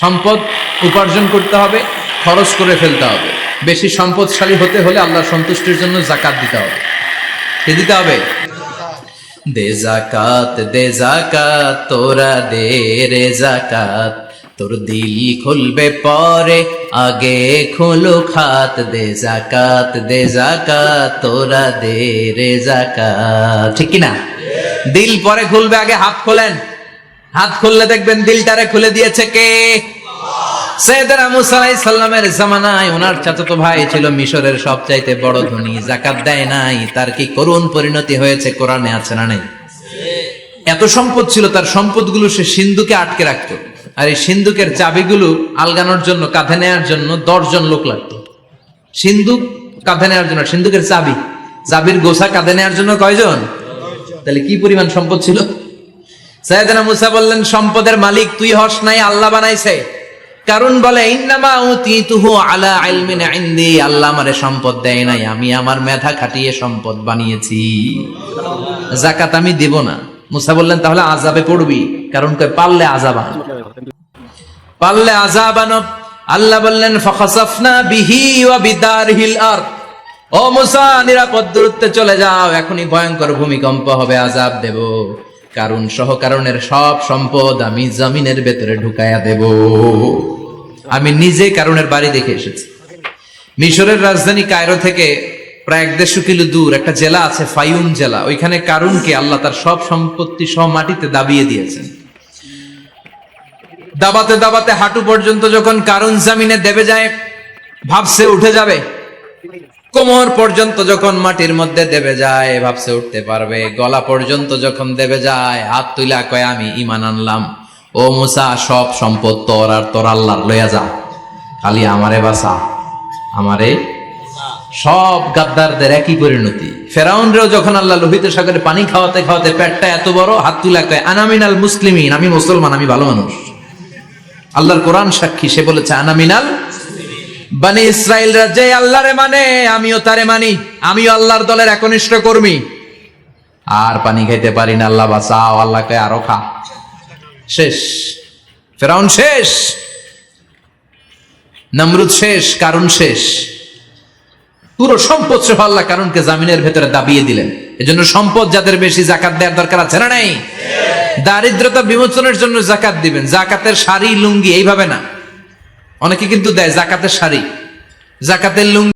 সম্পদ উপার্জন করতে হবে, খরচ করে ফেলতে হবে। বেশি সম্পদশালী হতে হলে আল্লাহর সন্তুষ্টির জন্য যাকাত দিতে হবে। কি দিতে হবে? দে জাকাত তোরা দে রে জাকাত, তোর দিল খুলবে পরে আগে খোলো খাত। দে জাকাত তোরা দে রে জাকাত। ঠিক কিনা? দিল পরে খুলবে, আগে হাত খোলেন। হাত খুললে দেখবেন দিলটারে খুলে দিয়েছে কে? সাইয়েদনা মুসা আলাইহিস সালামের জামানায় ওনার চাচাতো ভাই ছিল মিশরের সবচাইতে বড় ধনী, যাকাত দেয় নাই। তার কি করুণ পরিণতি হয়েছে কোরআনে আছে না নাই? এত সম্পদ ছিল, তার সম্পদগুলো সে সিন্ধুকে আটকে রাখতো। আর এই সিন্ধুকের চাবিগুলো আলগানোর জন্য, কাঁধে নেওয়ার জন্য 10 জন লোক লাগতো। সিন্ধুক কাঁধে নেওয়ার জন্য, সিন্ধুকের চাবির গোছা কাঁধে নেওয়ার জন্য কয়জন? তাহলে কি পরিমাণ সম্পদ ছিল? সাইয়েদনা মুসা বললেন, সম্পদের মালিক তুই হস নাই, আল্লাহ বানাইছে। কারণ বলে, ইন্নামা উতিতুহু আলা ইলমিন ইনদি, আল্লাহ আমারে সম্পদ দেয় নাই, আমি আমার মেধা খাটিয়ে সম্পদ বানিয়েছি। যাকাত আমি দেব না। মুসা বললেন, তাহলে আযাবে পড়বি। কারণ কই পারলে আযাব আনো, পারলে আযাব আনো। আল্লাহ বললেন, ফাখাসাফনা বিহি ওয়া বিদারহিল আরদ, ও মুসা নিরাপদ দূরত্বে চলে যাও, এখনই ভয়ঙ্কর ভূমিকম্প হবে, আযাব দেব। কারণ সহ কারণের সব সম্পদ আমি জমিনের ভেতরে ঢুকায়া দেব। আমি নিজে কারণের বাড়ি দেখে এসেছি। মিশরের রাজধানী কায়রো থেকে প্রায় 150 কিলো দূর একটা জেলা আছে, ফায়ুম জেলা। ওইখানে কারুনকে আল্লাহ তার সব সম্পত্তি সহ মাটিতে দাবিয়ে দিয়েছেন। দাবাতে দাবাতে হাঁটু পর্যন্ত যখন কারুন জামিনে দেবে যায়, ভাবছে উঠে যাবে। কোমর পর্যন্ত যখন মাটির মধ্যে দেবে যায়, ভাবছে উঠতে পারবে। গলা পর্যন্ত যখন দেবে যায়, হাত তুইলা কয়, আমি ঈমান আনলাম। ও মুসা, সব সম্পদ তোর আর তোর আল্লাহর লইয়া যা, খালি আমারে বাঁচা, আমারে। সব গাদ্দারদের একই পরিণতি। ফেরাউনরেও যখন আল্লাহ লোহিত সাগরে পানি খাওয়াতে খাওয়াতে পেটটা এত বড়, হাত তুইলা কয়, আনা মিনাল মুসলিমিন, আমি মুসলমান, আমি ভালো মানুষ। আল্লাহর কোরআন সাক্ষী, সে বলেছে আনা মিনাল। বনি ইসরাইলরা যে আল্লাহরে মানে, আমিও তারে মানি, আমিও আল্লাহর দলের একনিষ্ঠ কর্মী। আর পানি খাইতে পারি না, আল্লাহ বাঁচাও। আল্লাহকে আরো খা। শেষ, ফেরাউন শেষ, নমরুদ শেষ, কারুন শেষ। পুরো সম্পদ সহ আল্লাহ কারুনকে জামিনের ভেতরে দাবিয়ে দিলেন। এজন্য সম্পদ যাদের বেশি, যাকাত দেওয়ার দরকার আছে না নাই? দারিদ্রতা বিমোচনের জন্য যাকাত দিবেন। যাকাতের শাড়ি লুঙ্গি এইভাবে না, অনেকে কিন্তু দেয় যাকাতের শাড়ি, যাকাতের লুঙ্গি।